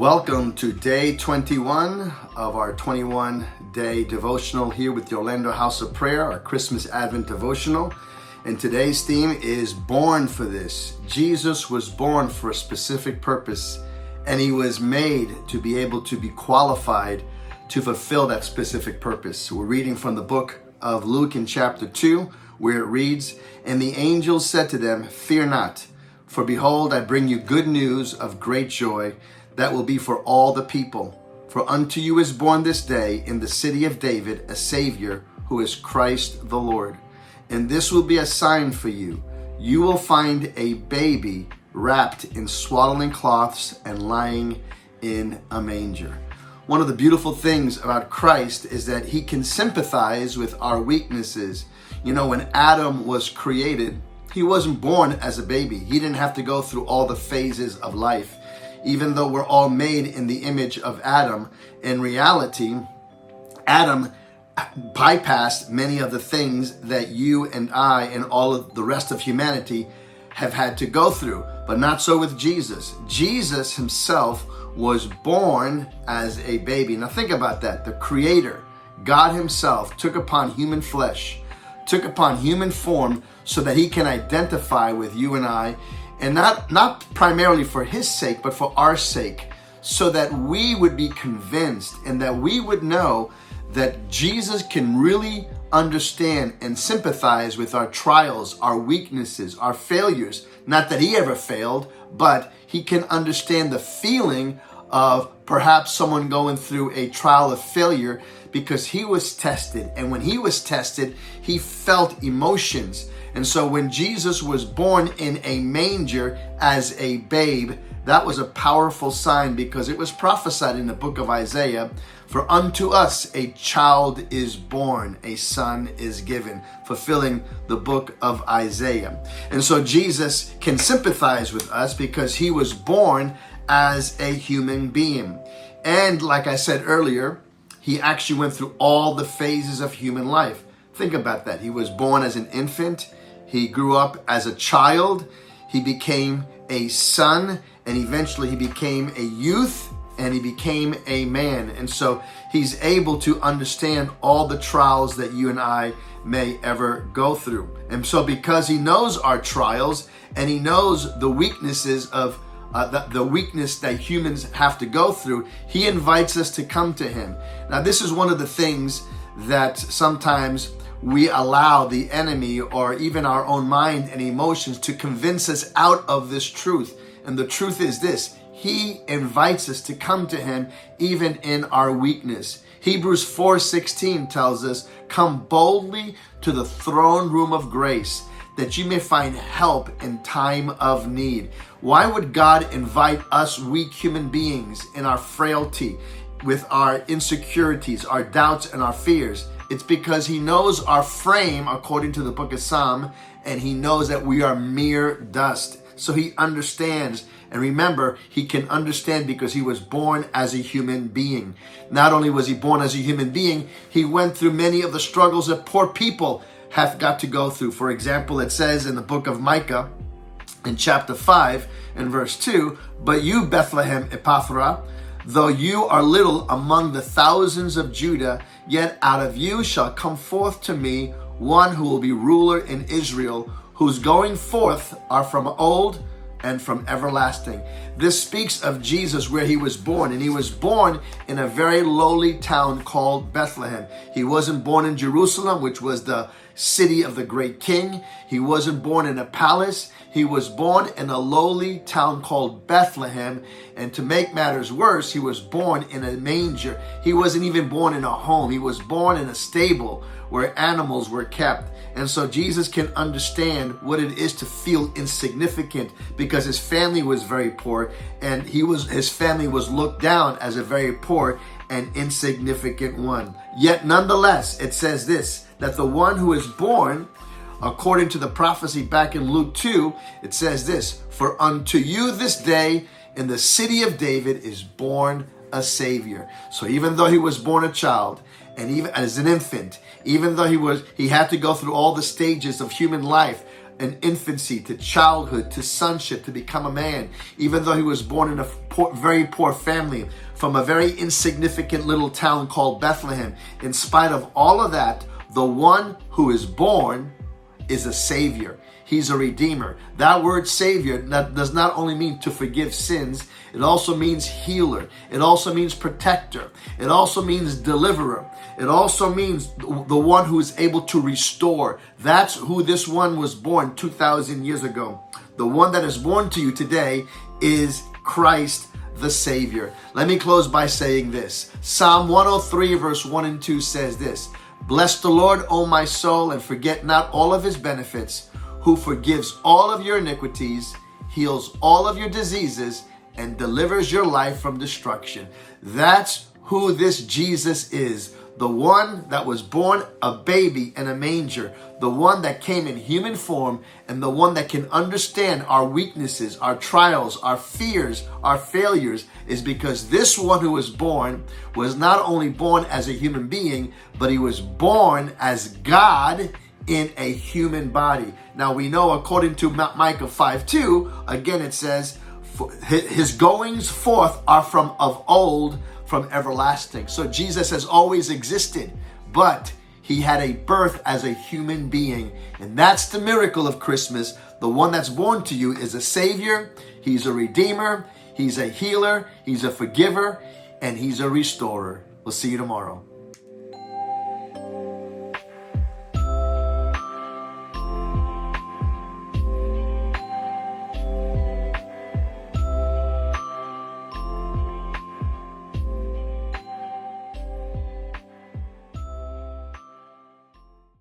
Welcome to day 21 of our 21-day devotional here with the Orlando House of Prayer, our Christmas Advent devotional. And today's theme is Born for This. Jesus was born for a specific purpose, and he was made to be able to be qualified to fulfill that specific purpose. We're reading from the book of Luke in chapter 2, where it reads, "And the angel said to them, Fear not, for behold, I bring you good news of great joy, that will be for all the people. For unto you is born this day in the city of David a Savior, who is Christ the Lord. And this will be a sign for you. You will find a baby wrapped in swaddling cloths and lying in a manger." One of the beautiful things about Christ is that he can sympathize with our weaknesses. You know, when Adam was created, he wasn't born as a baby. He didn't have to go through all the phases of life. Even though we're all made in the image of Adam, in reality, Adam bypassed many of the things that you and I and all of the rest of humanity have had to go through. But not so with Jesus. Jesus himself was born as a baby. Now think about that. The Creator, God himself, took upon human flesh, took upon human form so that he can identify with you and I, and not primarily for his sake, but for our sake, so that we would be convinced and that we would know that Jesus can really understand and sympathize with our trials, our weaknesses, our failures. Not that he ever failed, but he can understand the feeling of perhaps someone going through a trial of failure, because he was tested. And when he was tested, he felt emotions. And so when Jesus was born in a manger as a babe, that was a powerful sign, because it was prophesied in the book of Isaiah, "For unto us a child is born, a son is given," fulfilling the book of Isaiah. And so Jesus can sympathize with us because he was born as a human being. And like I said earlier, he actually went through all the phases of human life. Think about that. He was born as an infant. He grew up as a child. He became a son, and eventually he became a youth, and he became a man. And so he's able to understand all the trials that you and I may ever go through. And so because he knows our trials and he knows the weaknesses of the weakness that humans have to go through, he invites us to come to him. Now, this is one of the things that sometimes we allow the enemy or even our own mind and emotions to convince us out of this truth. And the truth is this: he invites us to come to him even in our weakness. Hebrews 4:16 tells us, "Come boldly to the throne room of grace, that you may find help in time of need." Why would God invite us weak human beings in our frailty, with our insecurities, our doubts, and our fears? It's because he knows our frame, according to the book of Psalm, and he knows that we are mere dust. So he understands. And remember, he can understand because he was born as a human being. Not only was he born as a human being, he went through many of the struggles that poor people have got to go through. For example, it says in the book of Micah, in chapter 5 and verse 2, "But you, Bethlehem Ephrathah, though you are little among the thousands of Judah, yet out of you shall come forth to me one who will be ruler in Israel, whose going forth are from old and from everlasting." This speaks of Jesus, where he was born, and he was born in a very lowly town called Bethlehem. He wasn't born in Jerusalem, which was the city of the great king. He wasn't born in a palace. He was born in a lowly town called Bethlehem. And to make matters worse, he was born in a manger. He wasn't even born in a home. He was born in a stable where animals were kept. And so Jesus can understand what it is to feel insignificant, because his family was very poor, and his family was looked down as a very poor and insignificant one. Yet nonetheless, it says this, that the one who is born, according to the prophecy back in Luke 2, it says this, "For unto you this day in the city of David is born a Savior." So even though he was born a child, and even as an infant, even though he had to go through all the stages of human life, an infancy to childhood to sonship to become a man, even though he was born in a very poor family from a very insignificant little town called Bethlehem. In spite of all of that, the one who is born is a savior. He's a redeemer. That word savior does not only mean to forgive sins, it also means healer. It also means protector. It also means deliverer. It also means the one who is able to restore. That's who this one was born 2,000 years ago. The one that is born to you today is Christ the Savior. Let me close by saying this. Psalm 103 verse 1 and 2 says this: "Bless the Lord, O my soul, and forget not all of his benefits, who forgives all of your iniquities, heals all of your diseases, and delivers your life from destruction." That's who this Jesus is. The one that was born a baby in a manger, the one that came in human form, and the one that can understand our weaknesses, our trials, our fears, our failures, is because this one who was born was not only born as a human being, but he was born as God in a human body. Now we know, according to Micah 5:2, again it says, his goings forth are from of old, from everlasting. So Jesus has always existed, but he had a birth as a human being. And that's the miracle of Christmas. The one that's born to you is a savior, he's a redeemer, he's a healer, he's a forgiver, and he's a restorer. We'll see you tomorrow.